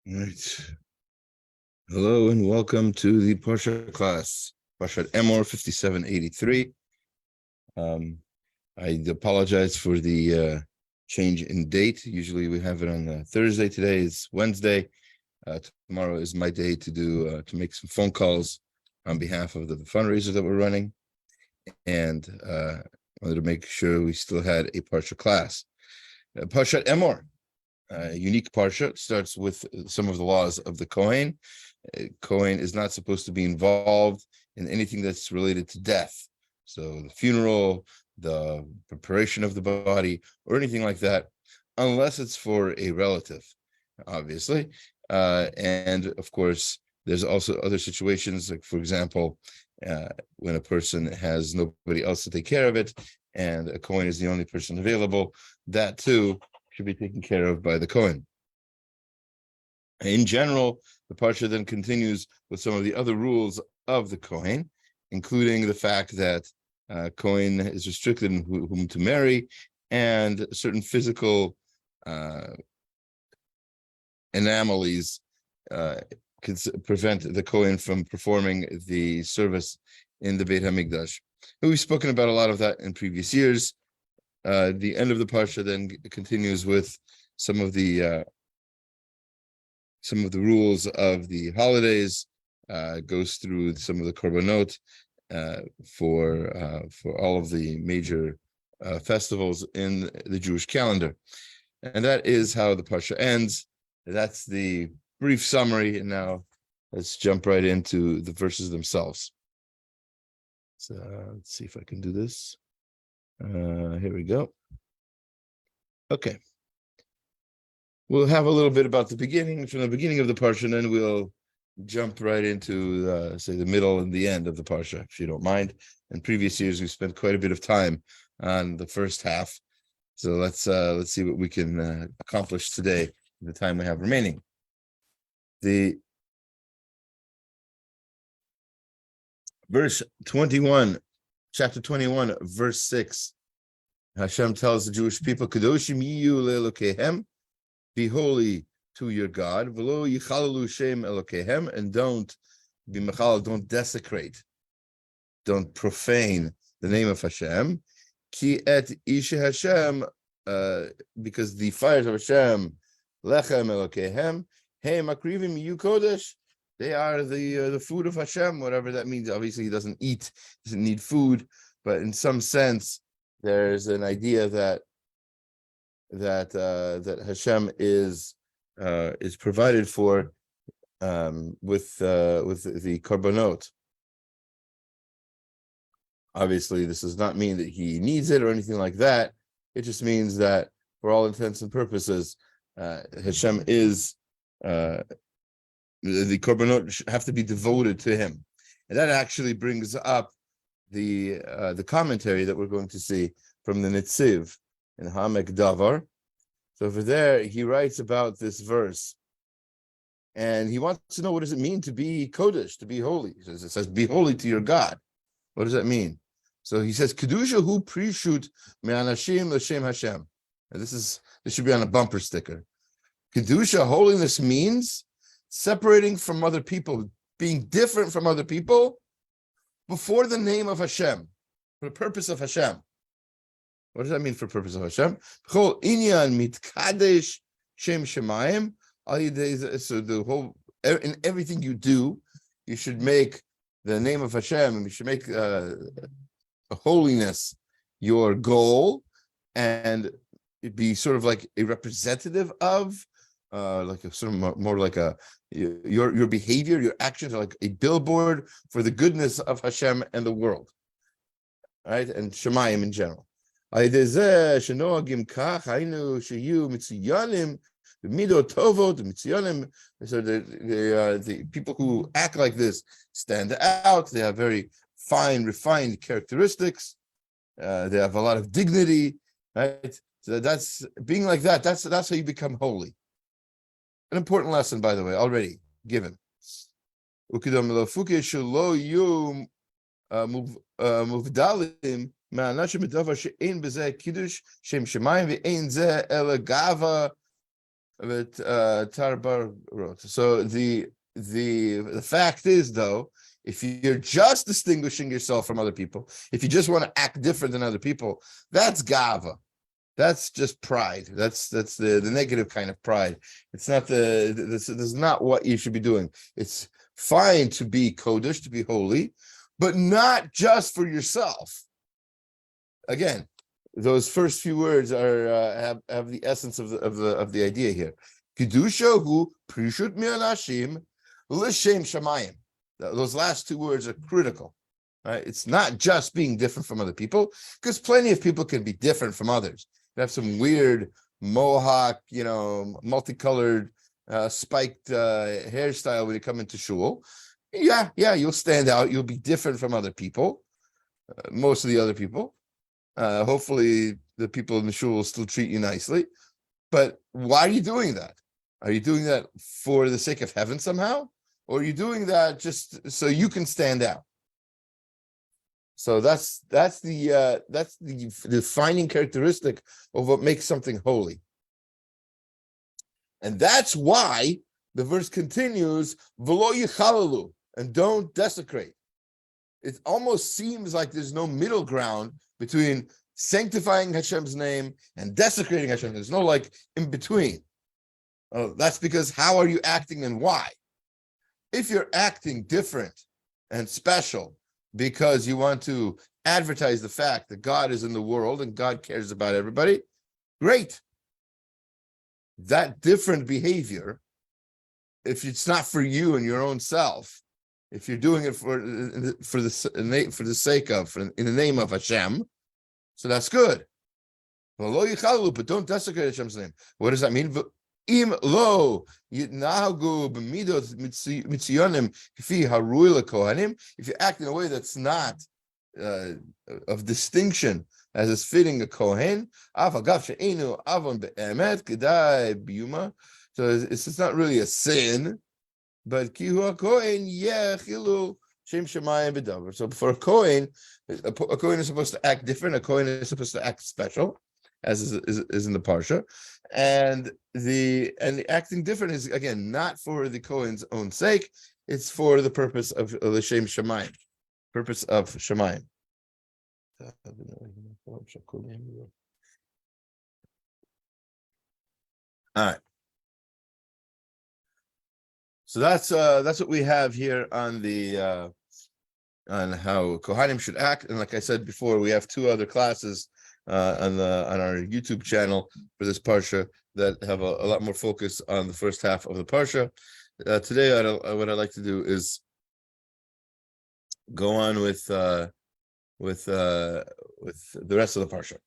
All right. Hello and welcome to the Parshat class, Parshat Emor 5783. I apologize for the change in date. Usually we have it on Thursday. Today is Wednesday. Tomorrow is my day to make some phone calls on behalf of the fundraiser that we're running, and wanted to make sure we still had a Parshat class. Parshat Emor, unique Parsha, starts with some of the laws of the Kohen. Kohen is not supposed to be involved in anything that's related to death. So the funeral, the preparation of the body, or anything like that, unless it's for a relative, obviously. And of course, there's also other situations, like, for example, when a person has nobody else to take care of it, and a Kohen is the only person available, that too should be taken care of by the Kohen. In general, the Parsha then continues with some of the other rules of the Kohen, including the fact that Kohen is restricted in whom to marry, and certain physical anomalies can prevent the Kohen from performing the service in the Beit HaMikdash. And we've spoken about a lot of that in previous years. The end of the Parsha then continues with some of the rules of the holidays, goes through some of the korbanot for all of the major festivals in the Jewish calendar. And that is how the Parsha ends. That's the brief summary. And now let's jump right into the verses themselves. So let's see if I can do this. Here we go. Okay. We'll have a little bit about the beginning, from the beginning of the Parsha, and then we'll jump right into, say, the middle and the end of the Parsha, if you don't mind. In previous years, we spent quite a bit of time on the first half. So let's see what we can accomplish today in the time we have remaining. The verse 21, chapter 21, verse 6, Hashem tells the Jewish people, Kadoshim yiyu le'elokehem, be holy to your God, v'lo yichalalu shem elokehem, and don't be mechal, don't desecrate, don't profane the name of Hashem, ki et ishe Hashem, because the fires of Hashem, lechem elokehem, hey makrivim yu kodesh, they are the food of Hashem, whatever that means. Obviously, he doesn't need food, but in some sense, there's an idea that Hashem is provided for with the korbanot. Obviously, this does not mean that he needs it or anything like that. It just means that, for all intents and purposes, Hashem is the korbanot have to be devoted to him, and that actually brings up the commentary that we're going to see from the Netziv in Hamek Davar. So over there, he writes about this verse, and he wants to know, what does it mean to be kodesh, to be holy? It says, be holy to your God. What does that mean? So he says, kedusha hu prishut me'anashim l'shem Hashem. And this should be on a bumper sticker. Kedusha, holiness, means separating from other people, being different from other people before the name of Hashem, for the purpose of Hashem. What does that mean for purpose of Hashem? Chol inyan mitkadesh shem shemayim. So the whole, in everything you do, you should make the name of Hashem, and you should make holiness your goal, and it'd be sort of like a representative of, like a sort of more like your behavior, your actions are like a billboard for the goodness of Hashem and the world, right? And shemayim in general. So the people who act like this stand out. They have very fine, refined characteristics. They have a lot of dignity, right? So that's being like that. That's how you become holy. An important lesson, by the way, already given. But Tarbar wrote. So the fact is, though, if you're just distinguishing yourself from other people, if you just want to act different than other people, that's gava. That's just pride. That's the negative kind of pride. It's not this is not what you should be doing. It's fine to be kodesh, to be holy, but not just for yourself. Again, those first few words are have the essence of the idea here. Kedusha hu prishut mi'anashim l'shem shamayim. Those last two words are critical. Right? It's not just being different from other people, because plenty of people can be different from others. You have some weird mohawk, multicolored, spiked hairstyle when you come into shul. Yeah, you'll stand out. You'll be different from other people, most of the other people. Hopefully, the people in the shul will still treat you nicely. But why are you doing that? Are you doing that for the sake of heaven somehow? Or are you doing that just so you can stand out? So that's the defining characteristic of what makes something holy. And that's why the verse continues, V'lo yichalalu, and don't desecrate. It almost seems like there's no middle ground between sanctifying Hashem's name and desecrating Hashem. There's no in between. Oh, that's because how are you acting and why? If you're acting different and special because you want to advertise the fact that God is in the world and God cares about everybody, great. That different behavior, if it's not for you and your own self, if you're doing it for the sake of, in the name of Hashem, so that's good. But don't desecrate Hashem's name. What does that mean? Im lo yitnahagu b'midot mitziyonim k'fi harui lekohanim. If you act in a way that's not of distinction, as is fitting a kohen, afagav she'enu avon be'emet kedai biyuma. So it's not really a sin, but kihu kohen yechilu shem shemayim b'davar. So for a kohen is supposed to act different. A kohen is supposed to act special, as is in the parsha. And the acting different is, again, not for the Kohen's own sake. It's for the purpose of l'shem shamayim, purpose of shamayim. All right. So that's what we have here on the on how Kohanim should act. And like I said before, we have two other classes on our YouTube channel for this parsha that have a lot more focus on the first half of the parsha. Today, what I'd like to do is go on with the rest of the parsha.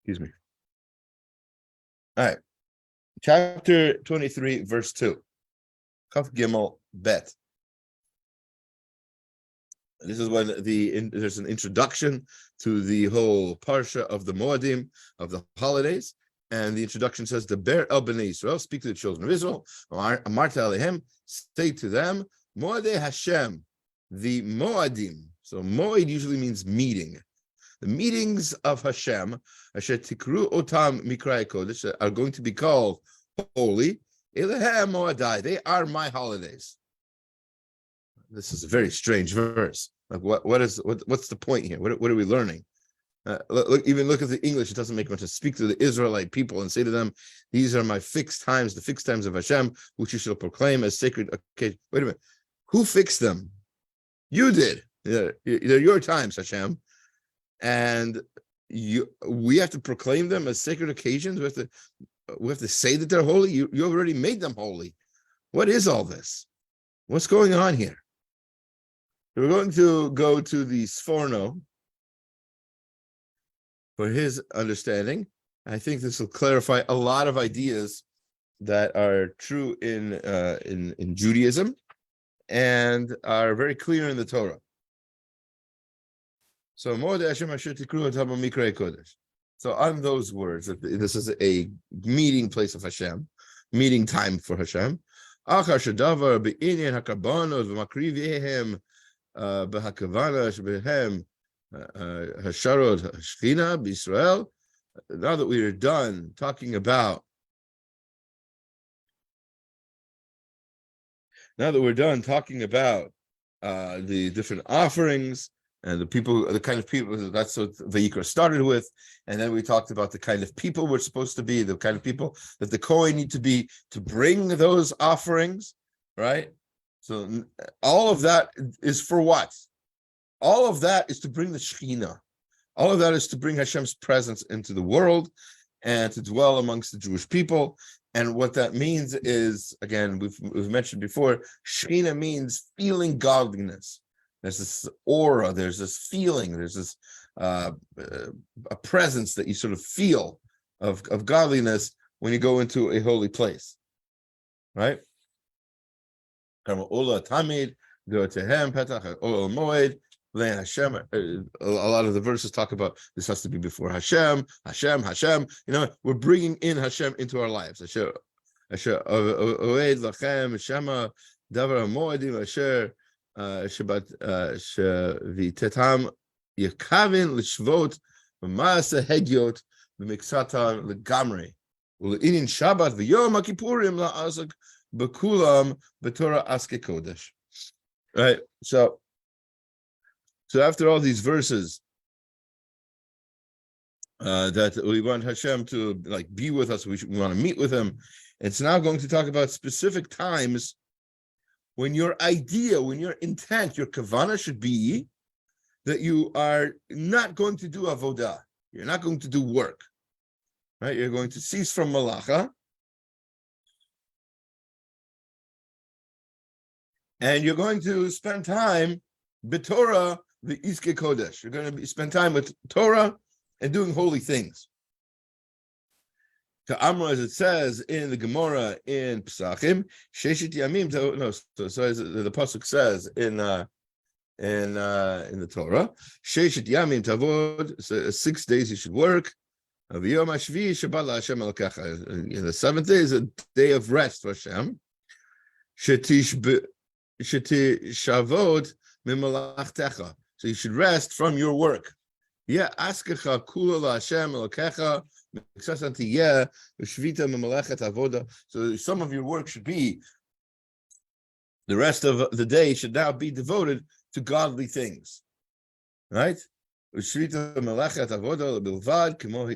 Excuse me. All right, chapter 23, verse 2. Kaf Gimel Bet. This is when there's an introduction to the whole parsha of the Moadim, of the holidays, and the introduction says, "The Ber El Bnei Israel, speak to the children of Israel. Amarta Alehem, say to them, Moadei Hashem, the Moadim." So Moed usually means meeting. The meetings of Hashem, Asher Tikru Otam Mikrai Kodesh, are going to be called holy. Elehem Moadai, they are my holidays. This is a very strange verse. Like what's the point here? What are we learning? Look at the English. It doesn't make much sense. Speak to the Israelite people and say to them, "These are my fixed times, the fixed times of Hashem, which you shall proclaim as sacred occasions." Wait a minute. Who fixed them? You did. They're your times, Hashem, and we have to proclaim them as sacred occasions. We have to say that they're holy. You already made them holy. What is all this? What's going on here? We're going to go to the Sforno for his understanding. I think this will clarify a lot of ideas that are true in Judaism and are very clear in the Torah. So, so on those words, this is a meeting place of Hashem, meeting time for Hashem. Behakavana shbehem hasharod hashchina b'Yisrael now that we are done talking about, the different offerings and the kind of people, that's what Vayikra started with. And then we talked about the kind of people we're supposed to be, the kind of people that the Kohen need to be to bring those offerings, right? So all of that is for what? All of that is to bring the Shekhinah. All of that is to bring Hashem's presence into the world and to dwell amongst the Jewish people. And what that means is, again, we've mentioned before, Shekhinah means feeling godliness. There's this aura, there's this feeling, there's this a presence that you sort of feel of godliness when you go into a holy place, right? A lot of the verses talk about this has to be before Hashem. You know, we're bringing in Hashem into our lives. Right, so after all these verses that we want Hashem to like be with us, we want to meet with him, it's now going to talk about specific times when your idea, when your intent, your kavanah should be that you are not going to do avodah, you're not going to do work, right? You're going to cease from malacha, and you're going to spend time b'Torah, the Iske Kodesh. You're going to spend time with Torah and doing holy things. To Amra, as it says in the Gemara in Pesachim, Sheshit Yamim. So as the pasuk says in the Torah, Sheshit Yamim Tavod. So 6 days you should work. The 7th day is a day of rest for Hashem. Sheti Shavod Mimalachtecha. So you should rest from your work. Yeah, askecha kula laHashem elokecha meksasanti v'shvita memalachet avoda. So some of your work should be, the rest of the day should now be devoted to godly things, right? V'shvita memalachet avoda bilvad kemo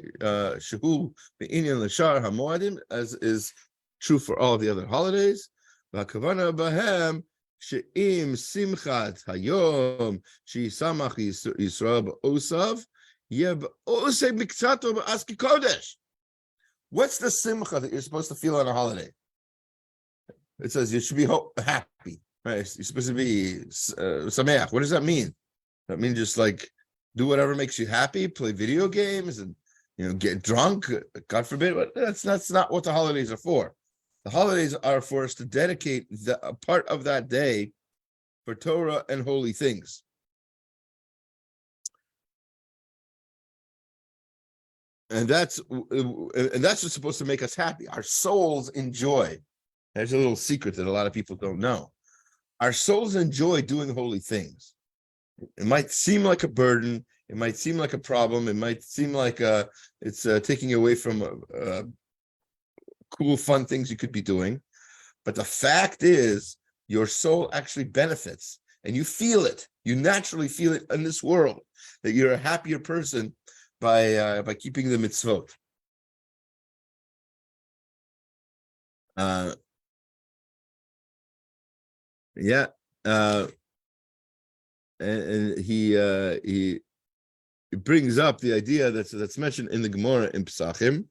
shehu be'inyan l'shar hamoadim, as is true for all the other holidays. V'akavana bahem she'im simchat hayom she'yisamach Yisrael ba'osav yeh ba'osei miktato ba'aski kodesh. What's the simcha that you're supposed to feel on a holiday? It says you should be happy, right? You're supposed to be sameach. What does that mean? That means just like do whatever makes you happy, play video games, and get drunk. God forbid. But that's not what the holidays are for. The holidays are for us to dedicate a part of that day for Torah and holy things. And that's what's supposed to make us happy. Our souls enjoy. There's a little secret that a lot of people don't know. Our souls enjoy doing holy things. It might seem like a burden. It might seem like a problem. It might seem like it's taking away from cool, fun things you could be doing. But the fact is, your soul actually benefits, and you feel it. You naturally feel it in this world, that you're a happier person by keeping the mitzvot. And he brings up the idea that's mentioned in the Gemara in Pesachim,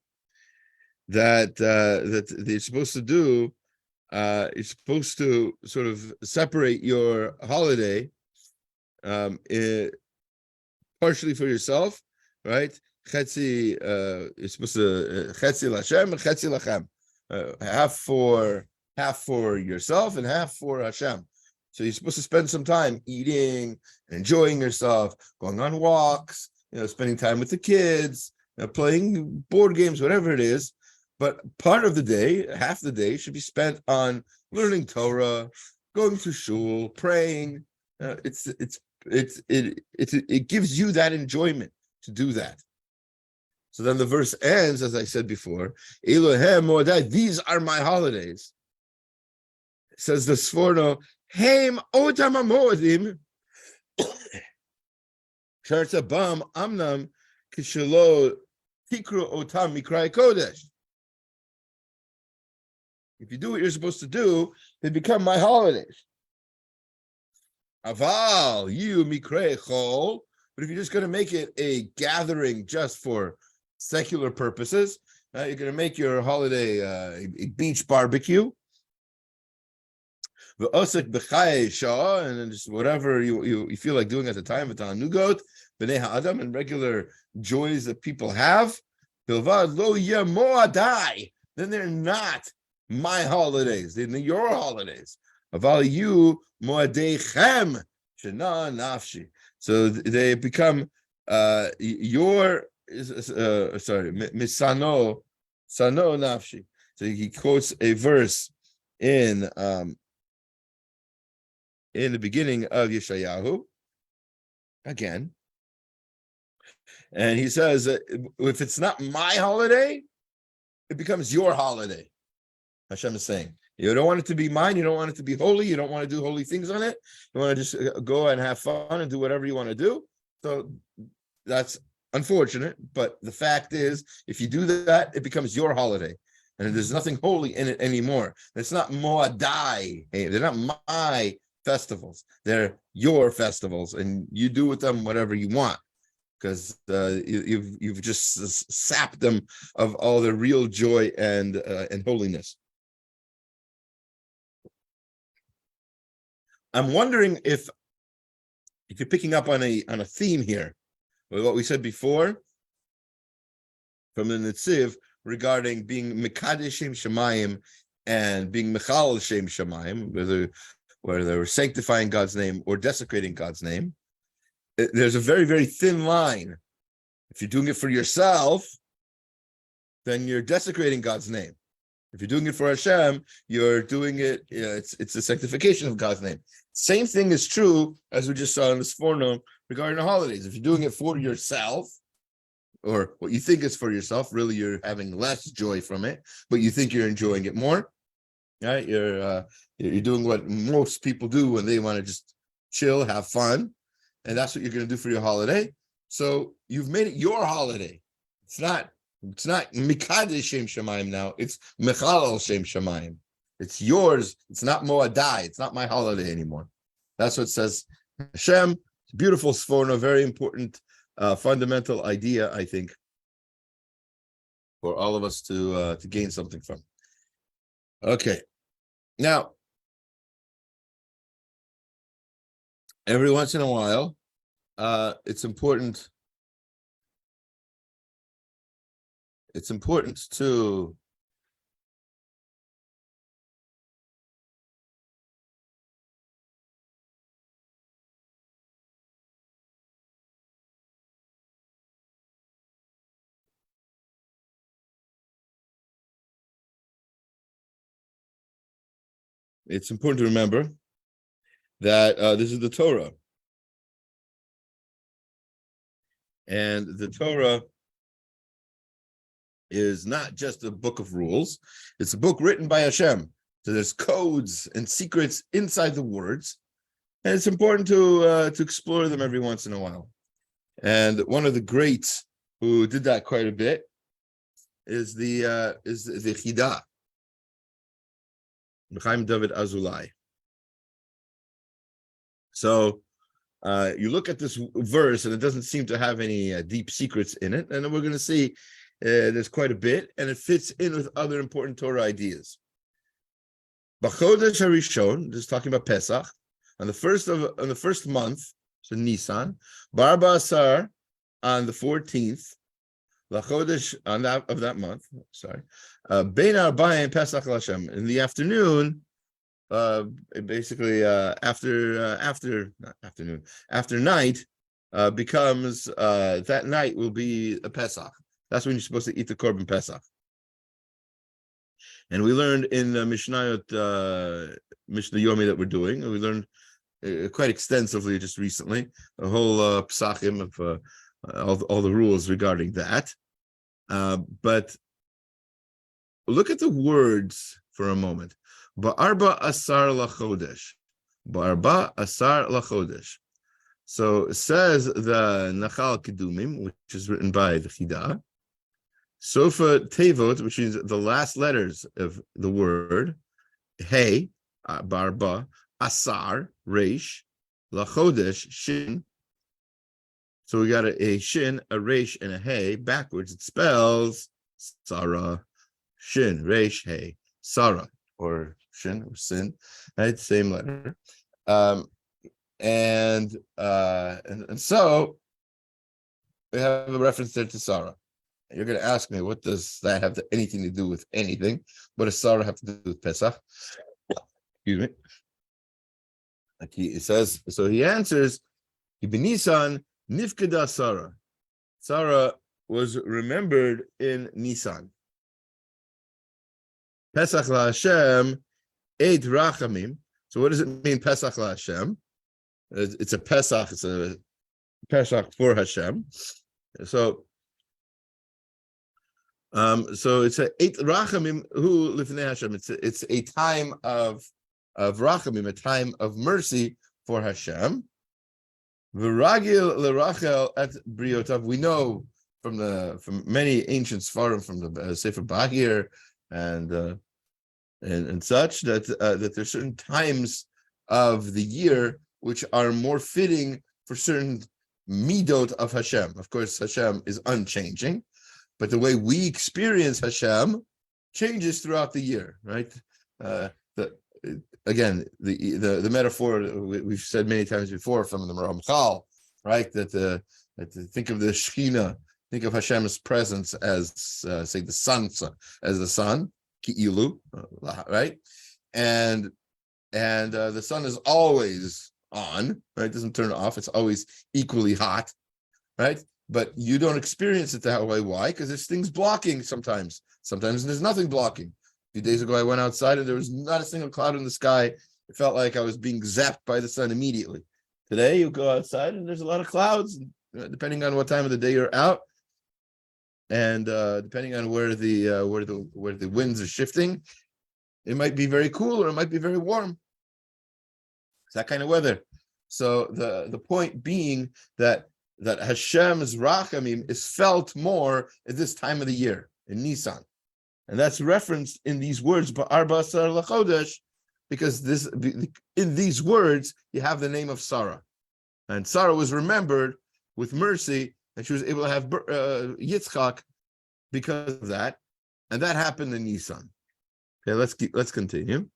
that they're supposed to do. You're supposed to sort of separate your holiday, partially for yourself, right? Chetzi, you're supposed to chetzi l'Hashem and chetzi lachem, half for yourself and half for Hashem. So you're supposed to spend some time eating, enjoying yourself, going on walks, spending time with the kids, playing board games, whatever it is. But part of the day, half the day, should be spent on learning Torah, going to shul, praying. It gives you that enjoyment to do that. So then the verse ends, as I said before, Elohem Moadai, these are my holidays. It says the Sforno, Haim Otam Moadim, Sharta Bam Amnam Kishalo Tikru Otam Mikrai Kodesh. If you do what you're supposed to do, they become my holidays. Aval, you Mikrai Chol, but if you're just going to make it a gathering just for secular purposes, you're going to make your holiday a beach barbecue, and then just whatever you feel like doing at the time, and regular joys that people have, then they're not my holidays, they're your holidays. So they become your misano sano nafshi. So he quotes a verse in the beginning of Yeshayahu again, and he says if it's not my holiday, it becomes your holiday. Hashem is saying, you don't want it to be mine, you don't want it to be holy, you don't want to do holy things on it, you want to just go and have fun and do whatever you want to do. So that's unfortunate, but the fact is, if you do that, it becomes your holiday, and there's nothing holy in it anymore. It's not moadai, they're not my festivals, they're your festivals, and you do with them whatever you want, because you've just sapped them of all the real joy and holiness. I'm wondering if you're picking up on a theme here with what we said before from the Netziv regarding being Mekadesh Shem Shemayim and being Mechal Shem Shemayim, whether we're sanctifying God's name or desecrating God's name. There's a very, very thin line. If you're doing it for yourself, then you're desecrating God's name. If you're doing it for Hashem, you're doing it, it's the sanctification of God's name. Same thing is true, as we just saw in this forenoon, regarding the holidays. If you're doing it for yourself, or what you think is for yourself, really you're having less joy from it, but you think you're enjoying it more, right? You're doing what most people do when they want to just chill, have fun, and that's what you're going to do for your holiday. So you've made it your holiday. It's not Mikadesh Shem Shemayim now. It's Mechalal Shem Shemayim. It's yours. It's not Moadai. It's not my holiday anymore. That's what says Hashem. Beautiful sforno, very important fundamental idea, I think, for all of us to gain something from. Okay. Now, every once in a while, it's important to remember that this is the Torah. And the Torah is not just a book of rules. It's a book written by Hashem. So there's codes and secrets inside the words. And it's important to explore them every once in a while. And one of the greats who did that quite a bit is the Chidah, Chaim David Azulai. So you look at this verse, and it doesn't seem to have any deep secrets in it. And we're going to see there's quite a bit, and it fits in with other important Torah ideas. B'chodesh Harishon, just talking about Pesach, on the first month, so Nisan, Bar Ba'asar, on the 14th, L'chodesh of that month. Sorry, Bein Arbaim Pesach L'Hashem, in the afternoon. Basically, after night becomes that night will be a Pesach. That's when you're supposed to eat the Korban Pesach. And we learned in the Mishnah Yomi that we're doing, we learned quite extensively just recently, a whole Pesachim of all the rules regarding that. But look at the words for a moment. Ba'arba asar lachodesh. Ba'arba asar lachodesh. So it says the Nachal Kedumim, which is written by the Chidah. Sofa Tevot, which is the last letters of the word. Hey, Barba, Asar, Reish, Lachodesh, Shin. So we got a Shin, a Reish, and a Hey. Backwards, it spells Sarah, Shin, Reish, Hey, Sarah, or Shin, or Sin, right? Same letter. And so we have a reference there to Sarah. You're going to ask me, what does that have anything to do with anything? What does Sarah have to do with Pesach? Excuse me. Like it says, so he answers, Nisan Nifkeda Sarah. Sarah was remembered in Nisan. Pesach la Hashem, Eid Rachamim. So what does it mean, Pesach la Hashem? It's a Pesach for Hashem. So it's a Eit Rachamim Hu Lifnei Hashem. It's a time of Rachamim, a time of mercy for Hashem. V'ragil lerachel et briotav. We know from many ancient svarim, from the Sefer Bahir and such, that there's certain times of the year which are more fitting for certain midot of Hashem. Of course, Hashem is unchanging, but the way we experience Hashem changes throughout the year, right? The metaphor we've said many times before from the Ramchal, right? That think of the Shekhinah, think of Hashem's presence as say the sun, as the sun, Ki'ilu, right? And the sun is always on, right? It doesn't turn off. It's always equally hot, right? But you don't experience it that way. Why? Because there's things blocking sometimes. Sometimes there's nothing blocking. A few days ago, I went outside and there was not a single cloud in the sky. It felt like I was being zapped by the sun immediately. Today, you go outside and there's a lot of clouds, depending on what time of the day you're out, and depending on where the winds are shifting, it might be very cool or it might be very warm. It's that kind of weather. So the point being that Hashem's rachamim is felt more at this time of the year, in Nisan. And that's referenced in these words, Ba'arba Asar Lachodesh, because in these words, you have the name of Sarah. And Sarah was remembered with mercy, and she was able to have Yitzchak because of that. And that happened in Nisan. Okay, let's continue.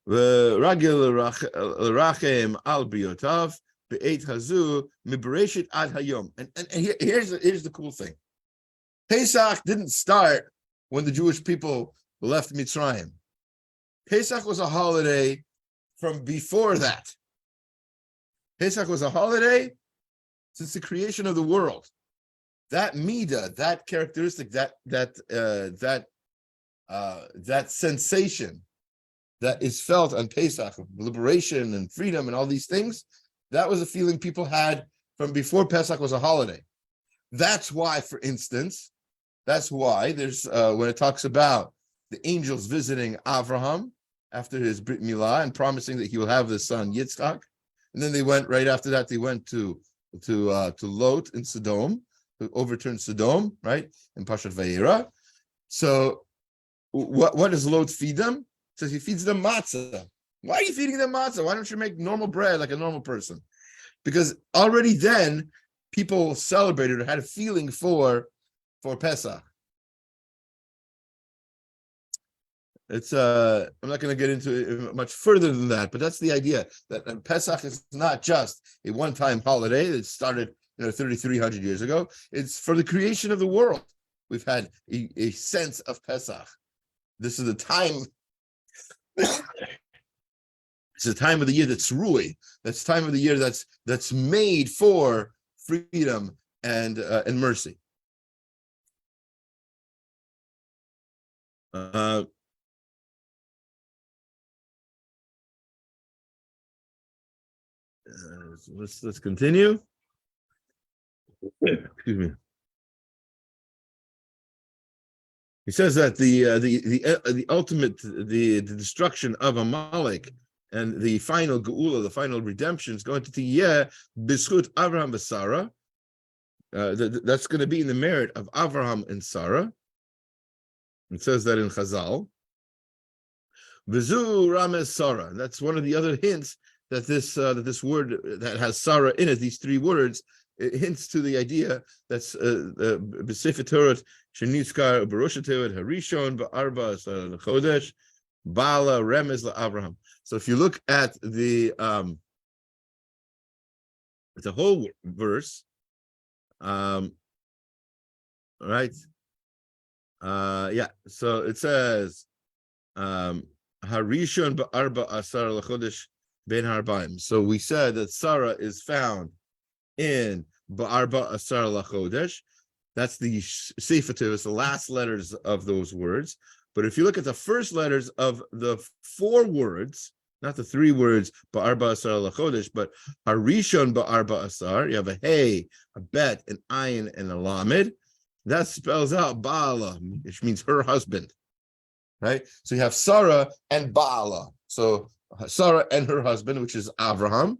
Ragil Rachem al Briotav be'et hazu mibereshit ad hayom. And here's the cool thing. Pesach didn't start when the Jewish people left Mitzrayim. Pesach was a holiday from before that. Pesach was a holiday since the creation of the world. That midah, that characteristic, that sensation that is felt on Pesach of liberation and freedom and all these things, that was a feeling people had from before Pesach was a holiday. That's why, for instance, there's when it talks about the angels visiting Avraham after his Brit Milah and promising that he will have the son Yitzchak, and then they went right after that. They went to Lot in Sodom, who overturned Sodom, right, in Parshat Vayera. So, what does Lot feed them? It says he feeds them matzah. Why are you feeding them matzah? Why don't you make normal bread like a normal person? Because already then people celebrated or had a feeling for Pesach. It's I'm not going to get into it much further than that, but that's the idea that Pesach is not just a one-time holiday that started 3,300 years ago. It's for the creation of the world. We've had a sense of Pesach. This is the time. It's a time of the year that's ruy. That's time of the year that's made for freedom and mercy. Let's continue. Excuse me. He says that the ultimate the destruction of Amalek and the final geula, the final redemption, is going to be b'schut Avraham v'Sarah. That's going to be in the merit of Avraham and Sarah. It says that in Chazal. V'zu Rames Sarah. That's one of the other hints that this word that has Sarah in it, these three words, it hints to the idea that's b'sefer Torah shenitzkar b'roshatevet harishon ba'arba chodesh bala remez la'Avraham. So if you look at the whole verse, right? So it says harishon ba'arba asar lachodesh ben harbaim. So we said that Sarah is found in ba'arba asar lachodesh. That's the sefer Torah, it's the last letters of those words. But if you look at the first letters of the four words, not the three words, ba'arba asar lachodesh, but harishon ba'arba asar, you have a hey, a bet, an ayin, and a lamed. That spells out Baala, which means her husband, right? So you have Sarah and Baala. So Sarah and her husband, which is Avraham.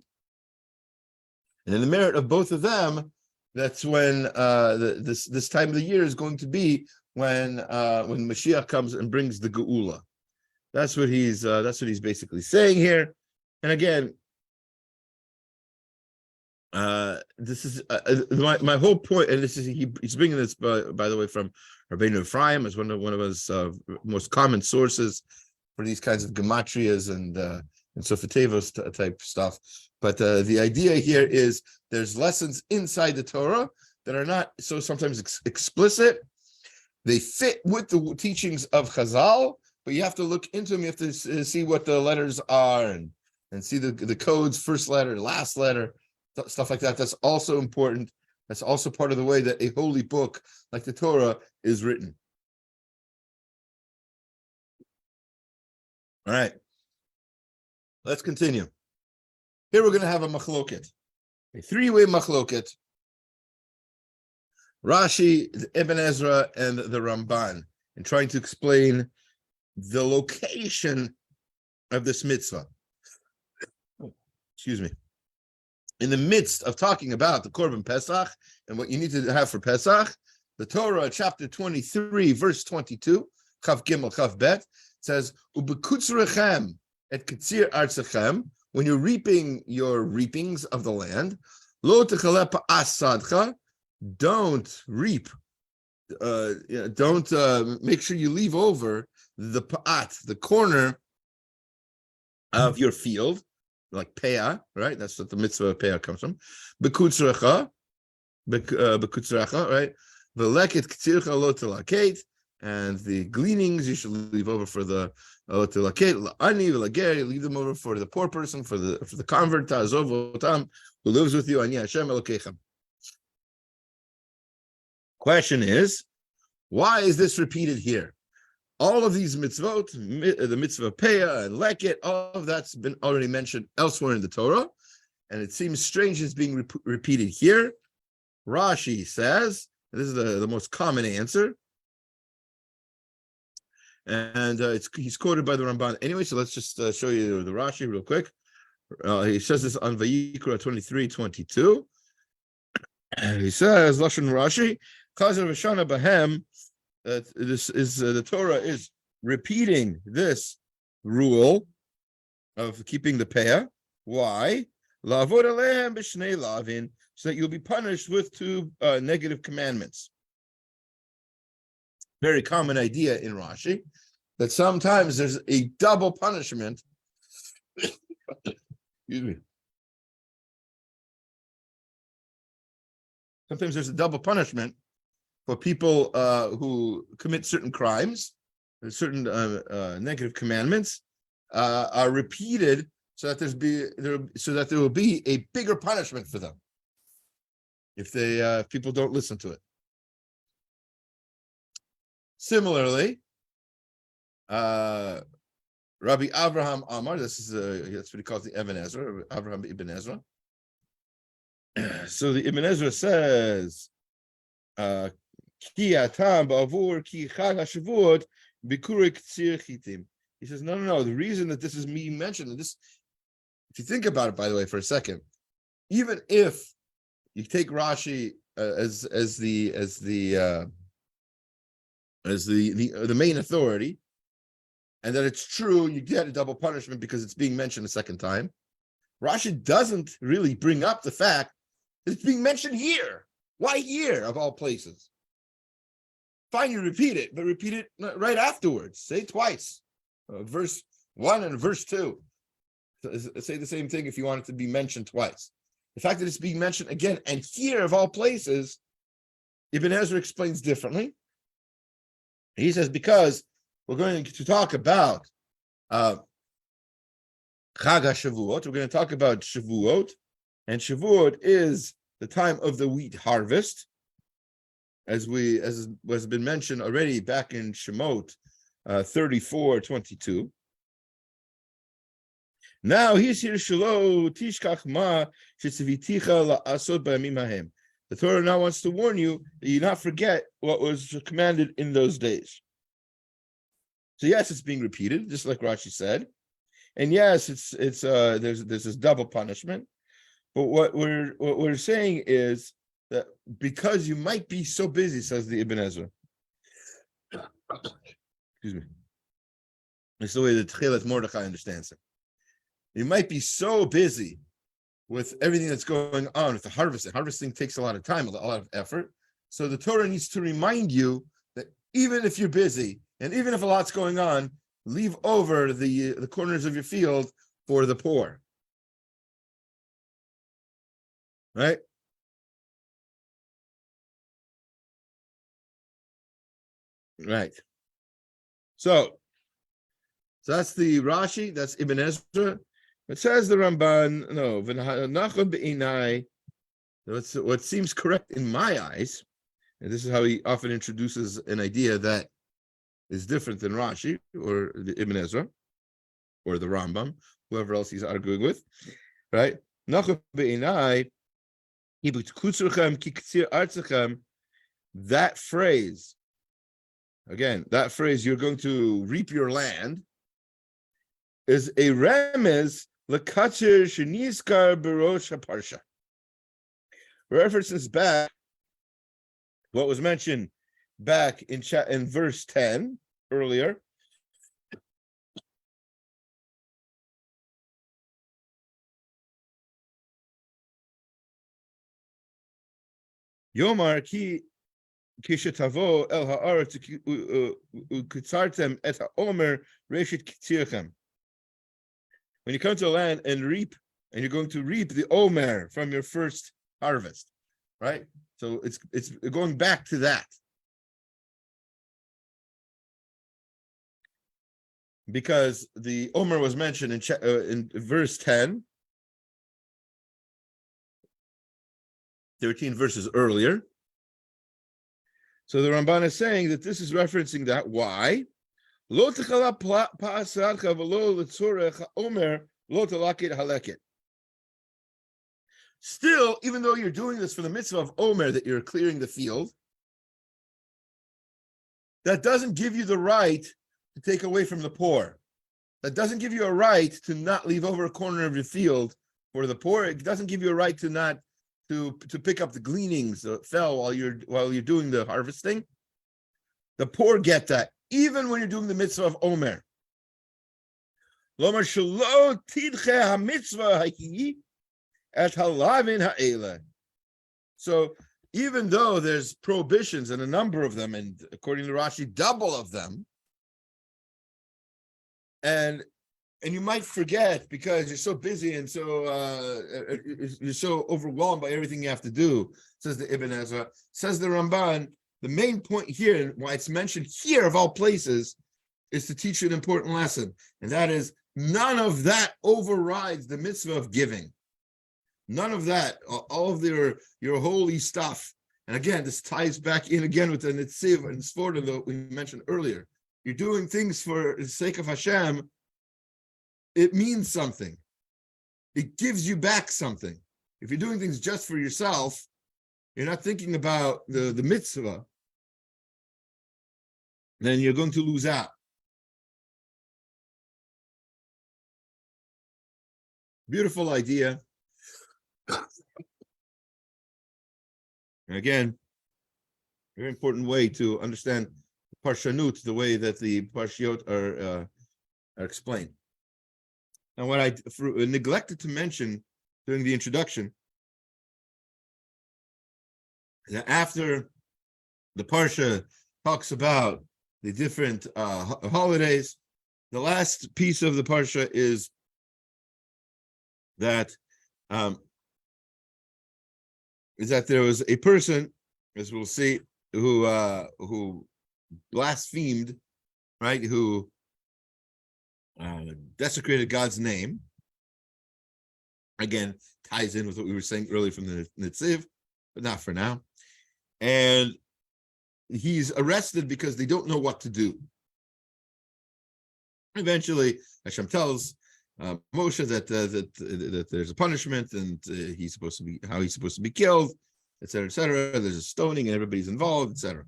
And in the merit of both of them, that's when this time of the year is going to be when Mashiach comes and brings the Geula. That's what he's basically saying here. And again, this is my whole point, and this is he's bringing this by the way from Rabbeinu Ephraim as one of his most common sources for these kinds of gematrias and Sofetevos type stuff. But the idea here is there's lessons inside the Torah that are not so sometimes explicit. They fit with the teachings of Chazal, but you have to look into them. You have to see what the letters are and see the codes, first letter, last letter, stuff like that. That's also important. That's also part of the way that a holy book like the Torah is written. All right. Let's continue. Here we're going to have a machloket, a three-way machloket. Rashi, the Ibn Ezra, and the Ramban, in trying to explain the location of this mitzvah. Excuse me. In the midst of talking about the Korban Pesach and what you need to have for Pesach, the Torah, chapter 23, verse 22, Chav Gimel, Chav Bet, says, Ubekutzrechem et Ketzir Artzachem, when you're reaping your reapings of the land, Lo techale pa'as sadcha, don't reap, don't make sure you leave over the pa'at, the corner of your field, like peia, right? That's what the mitzvah of peia comes from. Bekutzrecha, right? Veleket k'tzircha lo telakate, and the gleanings you should leave over for the lo telakate. La'ani v'lager, leave them over for the poor person, for the convert, ta'azov otam, who lives with you. Ani H-Shem Elokechem. Question is, why is this repeated here? All of these mitzvot, the mitzvah of peia and leket, all of that's been already mentioned elsewhere in the Torah, and it seems strange it's being repeated here. Rashi says, this is the most common answer, and he's quoted by the Ramban anyway, so let's just show you the Rashi real quick. He says this on Vayikra 23:22. He says, Lashon Rashi, Chazer v'shana bahem, this is the Torah is repeating this rule of keeping the peia. Why? Lavod alehem b'shnei lavin, so that you'll be punished with two negative commandments. Very common idea in Rashi that sometimes there's a double punishment. Excuse me. Sometimes there's a double punishment for people who commit certain crimes, certain negative commandments are repeated, so that there will be a bigger punishment for them if people don't listen to it. Similarly, Rabbi Avraham Amar, that's what he calls the Ibn Ezra, Avraham Ibn Ezra. So the Ibn Ezra says, Ki atam ba'avur ki chag ha'shavuot bikurik tzir chitim. He says, no. The reason that this is being mentioned, and this, if you think about it, by the way, for a second, even if you take Rashi as the main authority, and that it's true, you get a double punishment because it's being mentioned a second time, Rashi doesn't really bring up the fact that it's being mentioned here. Why here, of all places? Fine, you repeat it, but repeat it right afterwards. Say it twice. Verse 1 and verse 2. Say the same thing if you want it to be mentioned twice. The fact that it's being mentioned again and here, of all places, Ibn Ezra explains differently. He says, because we're going to talk about Chag HaShavuot. We're going to talk about Shavuot, and Shavuot is the time of the wheat harvest, as has been mentioned already back in Shemot 34:22. Now he's here Shelo Tishkach Ma Shetziviticha La'asot B'Yamim Hahem. The Torah now wants to warn you that you not forget what was commanded in those days. So yes, it's being repeated, just like Rashi said, and yes, there's this double punishment. But what we're saying is that because you might be so busy, says the Ibn Ezra. Excuse me. It's the way the Tchilat Mordechai understands it. You might be so busy with everything that's going on with the harvesting. Harvesting takes a lot of time, a lot of effort. So the Torah needs to remind you that even if you're busy and even if a lot's going on, leave over the corners of your field for the poor. Right? Right. So that's the Rashi, that's Ibn Ezra. It says the Ramban, what seems correct in my eyes, and this is how he often introduces an idea that is different than Rashi or the Ibn Ezra or the Rambam, whoever else he's arguing with, right? That phrase, again, that phrase, you're going to reap your land, is a remez l'katzer shenizkar b'rosh haparsha. References back what was mentioned back in verse 10 earlier. Yomar ki kishetavo el haaretz ukitzartem et haomer reshit kitzirchem. When you come to a land and reap, and you're going to reap the omer from your first harvest, right? So it's going back to that. Because the omer was mentioned in verse 10, 13 verses earlier. So the Ramban is saying that this is referencing that. Why? Still, even though you're doing this for the mitzvah of Omer, that you're clearing the field, that doesn't give you the right to take away from the poor. That doesn't give you a right to not leave over a corner of your field for the poor. It doesn't give you a right to not to pick up the gleanings that fell while you're doing the harvesting. The poor get that, even when you're doing the mitzvah of Omer. So even though there's prohibitions and a number of them, and according to Rashi, double of them, and you might forget because you're so busy and so you're so overwhelmed by everything you have to do, says the Ibn Ezra. Says the Ramban, the main point here, and why it's mentioned here of all places, is to teach you an important lesson, and that is none of that overrides the mitzvah of giving. None of that, all of your holy stuff. And again, this ties back in again with the Netziv and Sforda that we mentioned earlier. You're doing things for the sake of Hashem. It means something. It gives you back something. If you're doing things just for yourself, you're not thinking about the mitzvah. then you're going to lose out. Beautiful idea. And again, very important way to understand Parshanut, the way that the Parshiot are explained. Now, what I neglected to mention during the introduction, that after the Parsha talks about the different holidays, the last piece of the Parsha is that there was a person, as we'll see, who blasphemed, right? Who desecrated God's name. Again, ties in with what we were saying earlier from the Netziv, but not for now. And he's arrested because they don't know what to do. Eventually, H-Shem tells Moshe that there's a punishment, and he's supposed to be killed, etc., etc. There's a stoning, and everybody's involved, etc.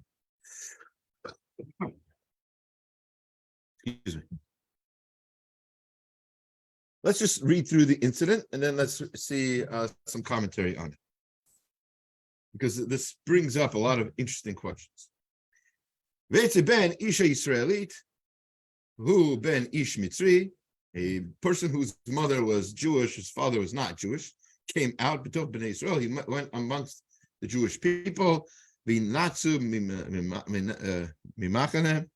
Excuse me. Let's just read through the incident, and then let's see some commentary on it, because this brings up a lot of interesting questions. Ve'etze ben isha Yisraelit, hu ben ish Mitzri, a person whose mother was Jewish, his father was not Jewish, came out b'tov b'nei Israel. He went amongst the Jewish people. V'natzu mimachane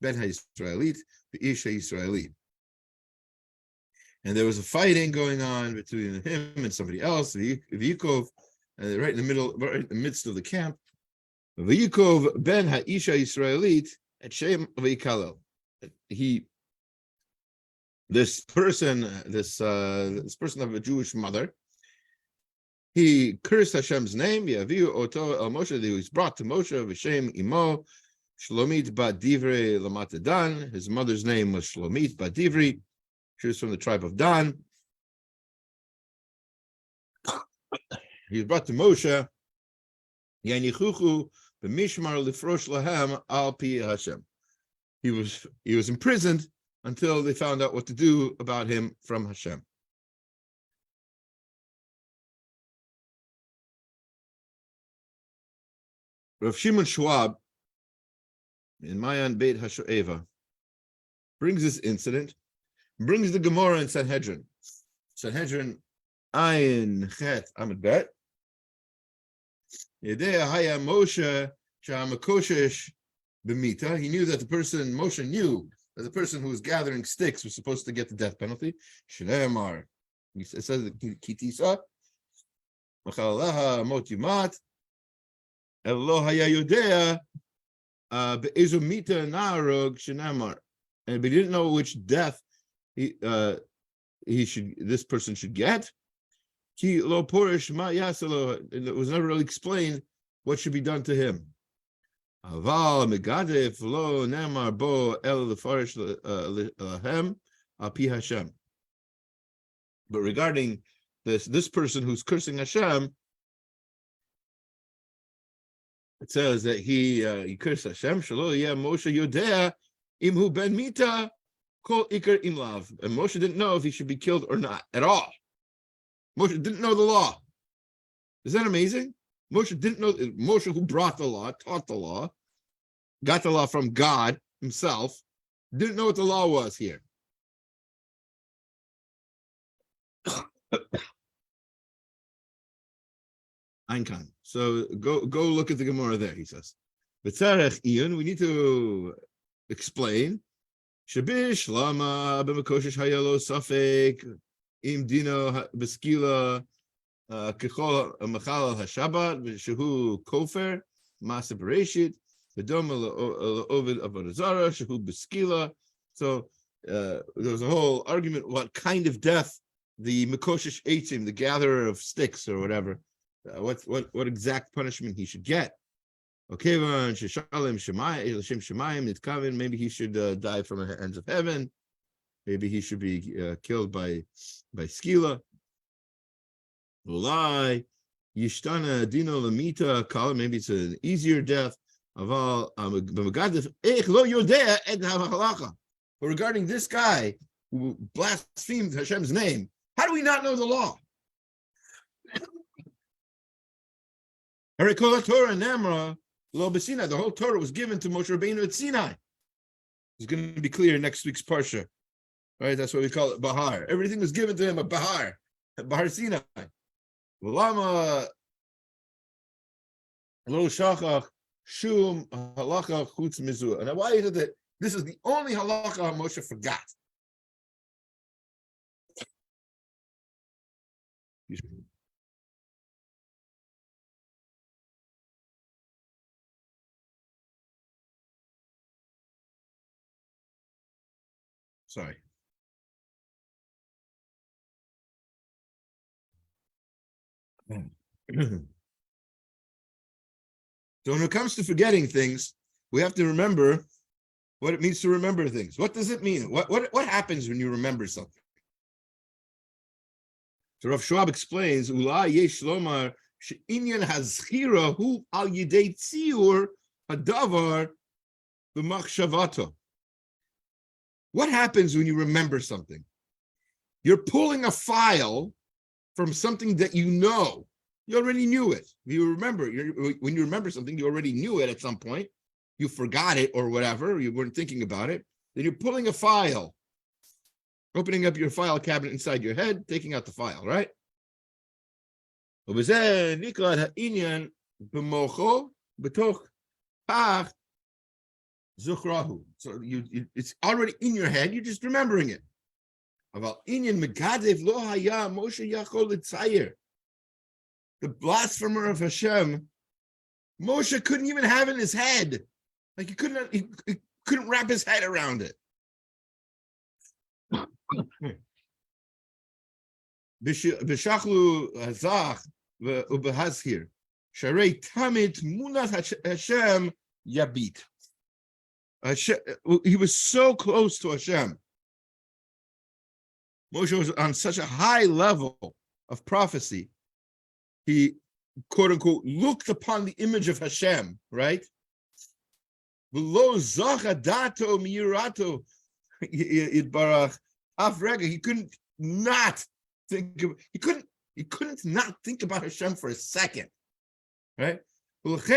ben ha'Yisraelit v'isha Yisraelit. And there was a fighting going on between him and somebody else, V'yikov, right in the midst of the camp. V'yikov ben ha'isha Yisraelit H-Shem v'yikalel. This person of a Jewish mother, he cursed Hashem's name. Yaviu oto el Moshe. He was brought to Moshe v'shem imo Shlomit bat Divrei lamata Dan. His mother's name was Shlomit bat Divrei. She was from the tribe of Dan. He was brought to Moshe. Yanichuchu b'mishmar lifrosh lahem al pi Hashem. He was imprisoned until they found out what to do about him from Hashem. Rav Shimon Schwab in Mayan Beit HaShoeva brings this incident, brings the Gemara in Sanhedrin. Sanhedrin Ayin Chet Amud Bet. Yedei Haya Moshe Sha'amakoshesh B'mita. He knew that Moshe knew that the person who was gathering sticks was supposed to get the death penalty. Shneimar. It says Kitisa. Machalaha Mot Yumat. Elo Haya Yodea Be'ezo Mita Na'arog Shneimar. And we didn't know which death this person should get. Ki lo porish ma yasalo. It was never really explained what should be done to him. Aval megadef lo nemar bo el lefarish lahem api Hashem. But regarding this person who's cursing Hashem, it says that he cursed Hashem. Shelo yeh Moshe yodea imhu ben mita kol ikar imlav. And Moshe didn't know if he should be killed or not at all. Moshe didn't know the law. Is that amazing? Moshe didn't know. Moshe, who brought the law, taught the law, got the law from God himself, didn't know what the law was here. Einkan. So go look at the Gemara there, he says. B'tzarech Iyun, we need to explain. Shabish lama b'makoshesh hayalo safek im dino b'skila kechol machal hashabat v'shehu kofer masa bereshit v'dom l'ovid avodah zara shehu b'skila. So there was a whole argument what kind of death the makoshesh eitzim, the gatherer of sticks or whatever, what exact punishment he should get. Okay, maybe he should die from the hands of heaven. Maybe he should be killed by skila. Ulai yishtana dino lamita kala. Maybe it's an easier death. But regarding this guy who blasphemed Hashem's name, how do we not know the law? The whole Torah was given to Moshe Rabbeinu at Sinai. It's going to be clear in next week's Parsha. Right? That's what we call it, Bahar. Everything was given to him at Bahar Sinai. Lama Lo Shachach Shum Halacha Chutz Mizu. And why is it that this is the only halacha Moshe forgot? Sorry. So when it comes to forgetting things, we have to remember what it means to remember things. What does it mean? What happens when you remember something? So Rav Schwab explains, Ula yesh lomar she'inyan hazchira hu al yidei tziur hadavar b'machshavato. What happens when you remember something? You're pulling a file from something that you know. You already knew it. You remember, when you remember something, you already knew it at some point. You forgot it or whatever, you weren't thinking about it. Then you're pulling a file, opening up your file cabinet inside your head, taking out the file, right? So it's already in your head, you're just remembering it. The blasphemer of Hashem, Moshe couldn't even have in his head. Like he couldn't wrap his head around it. B'shachlu hazach v'ubehazhir sharei tamid munat Hashem yabit. He was so close to Hashem. Moshe was on such a high level of prophecy. He, quote unquote, looked upon the image of Hashem, right? Below zachadato miyurato itbarach afrega. He couldn't not think. He couldn't not think about Hashem for a second, right? It's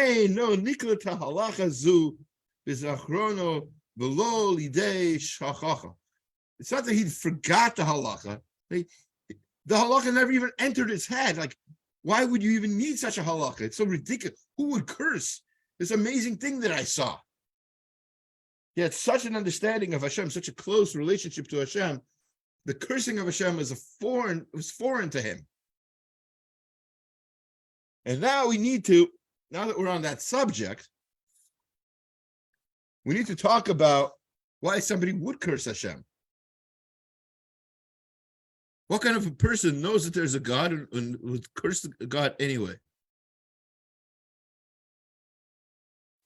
not that he forgot the halacha. The halacha never even entered his head. Like, why would you even need such a halacha? It's so ridiculous. Who would curse this amazing thing that I saw? He had such an understanding of Hashem, such a close relationship to Hashem. The cursing of Hashem was foreign to him. And now now that we're on that subject, we need to talk about why somebody would curse Hashem. What kind of a person knows that there's a God and would curse God anyway?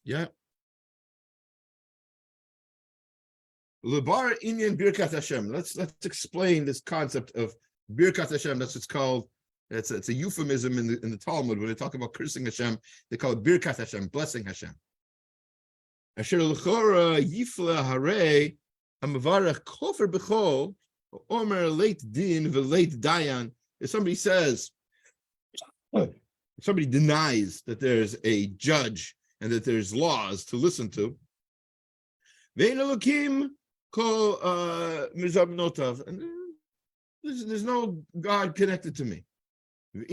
Yeah. Lebar inyan birkat Hashem. Let's explain this concept of birkat Hashem. That's what it's called. It's a euphemism in the Talmud. When they talk about cursing Hashem, they call it birkat Hashem, blessing Hashem. Asher l'chora yifla harei hamavarach kofer b'chol omer late din v'late dayan. If somebody denies that there's a judge and that there's laws to listen to, ve'en elokim kol mizab notav, and there's no God connected to me. This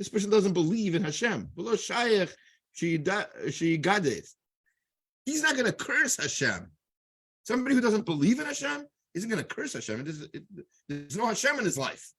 person doesn't believe in Hashem. He's not going to curse Hashem. Somebody who doesn't believe in Hashem isn't going to curse Hashem. There's no Hashem in his life.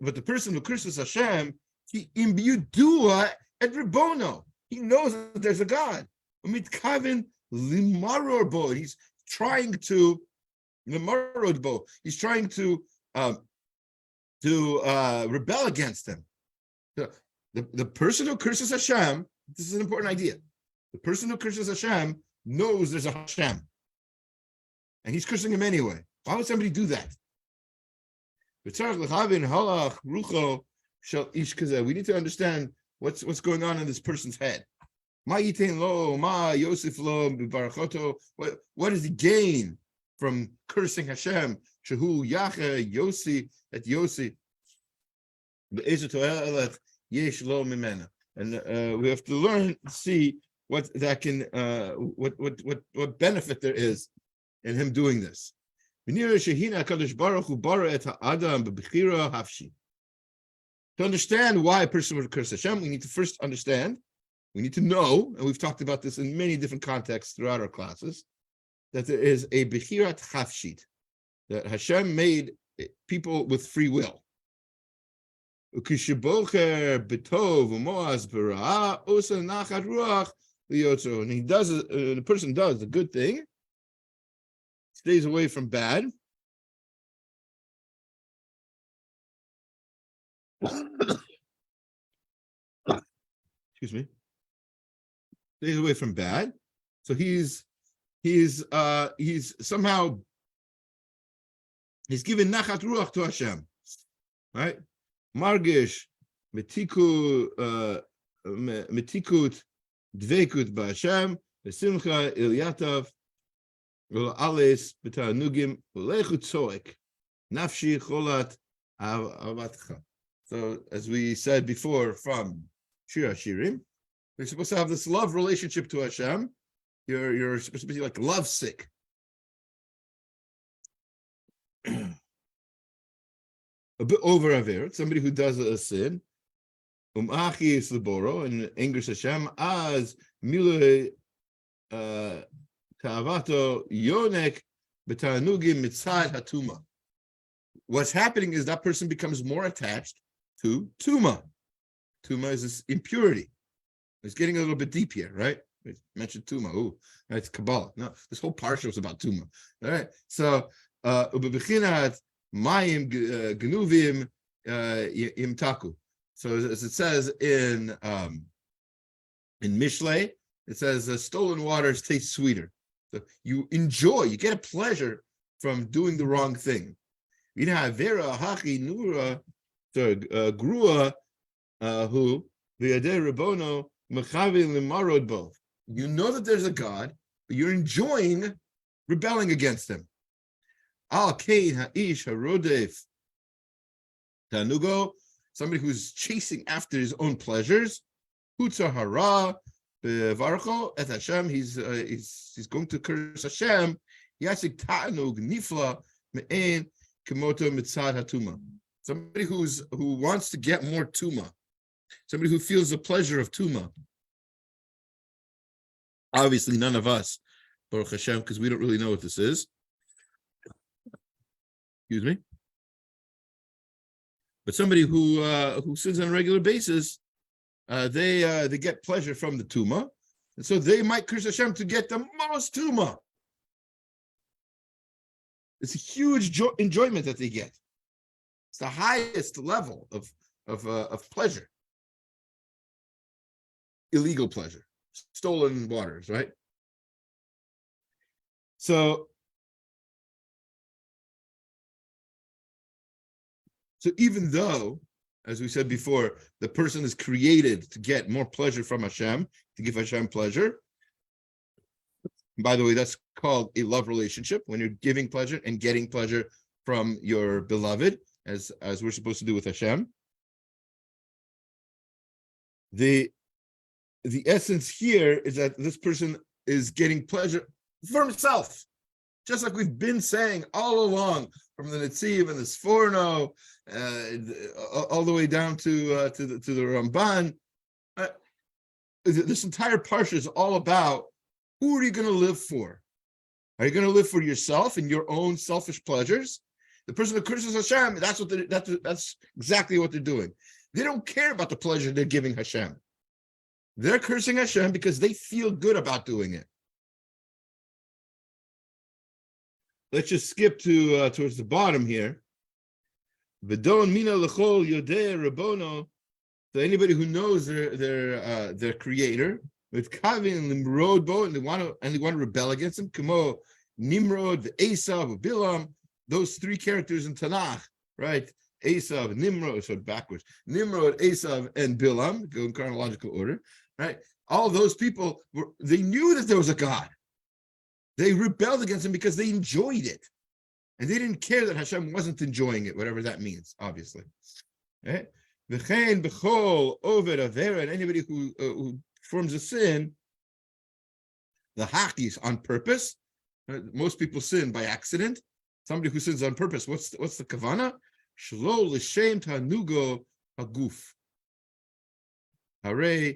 But the person who curses Hashem, he imbudua et ribono. He knows that there's a God. He's trying to rebel against him. The person who curses Hashem, this is an important idea. The person who curses Hashem knows there's a Hashem. And he's cursing him anyway. Why would somebody do that? We need to understand what's going on in this person's head. What is the gain from cursing Hashem? Shehu Yache Yosi et Yosi. And we have to learn to see what that can what benefit there is in him doing this. To understand why a person would curse Hashem, we need to first understand, we need to know, and we've talked about this in many different contexts throughout our classes, that there is a Bechirat Chafshit, that Hashem made people with free will. And he does, the person does the good thing, stays away from bad. Excuse me. Stays away from bad. So he's somehow given nachat ruach to Hashem, right? Margish metikut dveikut b'Hashem v'simcha ilyatav v'ales b'tanugim v'leichut tzoek nafshi cholat avatcha. So as we said before from Shir HaShirim, you're supposed to have this love relationship to Hashem. You're supposed to be like lovesick. A bit over Aver, somebody who does a sin. Achi is liboro and angers Hashem as mile ta'avato yonek b'tanugim mitzad hatuma. What's happening is that person becomes more attached to tuma. Tuma is this impurity. It's getting a little bit deep here, right? We mentioned tuma. Oh, that's Kabbalah. No, this whole parsha was about tuma. All right. So, ubebechinat mayim genuvim imtaku. So, as it says in Mishlei, it says stolen waters taste sweeter. So you enjoy, you get a pleasure from doing the wrong thing. You know, vera hachi nura grua who v'yadei rabono mechavin limarod bo. You know that there's a God, but you're enjoying rebelling against him. Al kein ha'ish harodef tanugo, somebody who's chasing after his own pleasures. Hutza hara bevarcho et Hashem. He's going to curse Hashem. Yasik ta'anug nifla me'en kemoto mitzad hatuma. Somebody who wants to get more tuma. Somebody who feels the pleasure of tuma. Obviously, none of us, Baruch Hashem, because we don't really know what this is. Excuse me. But somebody who sins on a regular basis, they get pleasure from the tuma, and so they might curse Hashem to get the most tuma. It's a huge enjoyment that they get. It's the highest level of pleasure. Illegal pleasure, stolen waters, right? So even though, as we said before, the person is created to get more pleasure from Hashem, to give Hashem pleasure. By the way, that's called a love relationship, when you're giving pleasure and getting pleasure from your beloved, as we're supposed to do with Hashem. The essence here is that this person is getting pleasure for himself, just like we've been saying all along, from the Netziv and the Sforno, all the way down to the Ramban. This entire parsha is all about, who are you going to live for? Are you going to live for yourself and your own selfish pleasures? The person who curses Hashem, that's exactly what they're doing. They don't care about the pleasure they're giving Hashem. They're cursing Hashem because they feel good about doing it. Let's just skip to towards the bottom here. V'don mina l'chol yodei rabono So anybody who knows their creator with Kavin and Nimrod bo, and they want to rebel against him, Kamo Nimrod, Esav, Bilam, those three characters in Tanakh, right? Esav, Nimrod, so backwards. Nimrod, Esav, and Bilam, go in chronological order, right? All those people they knew that there was a God. They rebelled against him because they enjoyed it. And they didn't care that Hashem wasn't enjoying it, whatever that means, obviously. Right? V'chein b'chol over avera, and anybody who performs a sin, the hakis on purpose. Most people sin by accident. Somebody who sins on purpose, what's the kavana? Shlo l'shem tanugo haguf. Hare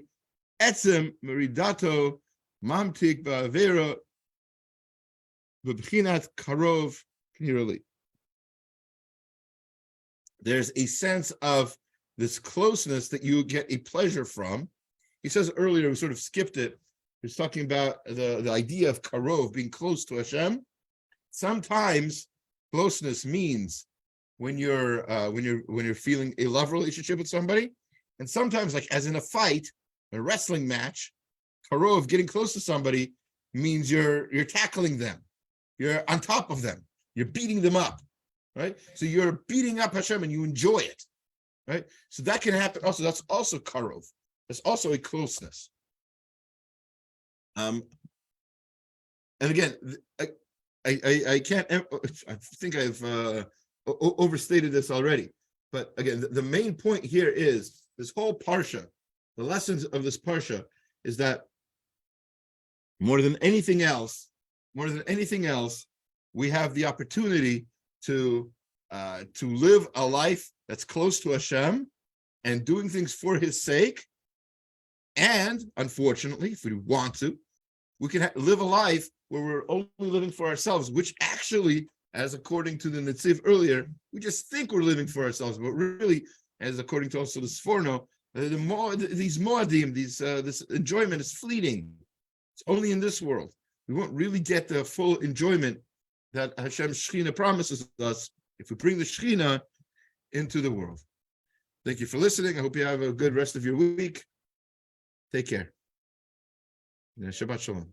etzem meridato mamtik ba'avera v'b'chinat karov knirali. There's a sense of this closeness that you get a pleasure from. He says earlier, we sort of skipped it. He's talking about the idea of karov, being close to Hashem. Sometimes closeness means when you're feeling a love relationship with somebody, and sometimes, like as in a fight, a wrestling match, karov, getting close to somebody, means you're tackling them, you're on top of them, you're beating them up, right? So you're beating up Hashem and you enjoy it, right? So that can happen. Also, that's also karov. That's also a closeness. And again, I can't. I think I've overstated this already. But again, the main point here is this whole parsha. The lessons of this parsha is that more than anything else, we have the opportunity to live a life that's close to Hashem and doing things for His sake. And unfortunately, if we want to, we can live a life where we're only living for ourselves, which actually, as according to the Netziv earlier, we just think we're living for ourselves, but really, as according to also the Sforno, these moadim, this enjoyment is fleeting. It's only in this world. We won't really get the full enjoyment that Hashem's Shekhinah promises us if we bring the Shekhinah into the world. Thank you for listening. I hope you have a good rest of your week. Take care. Shabbat Shalom.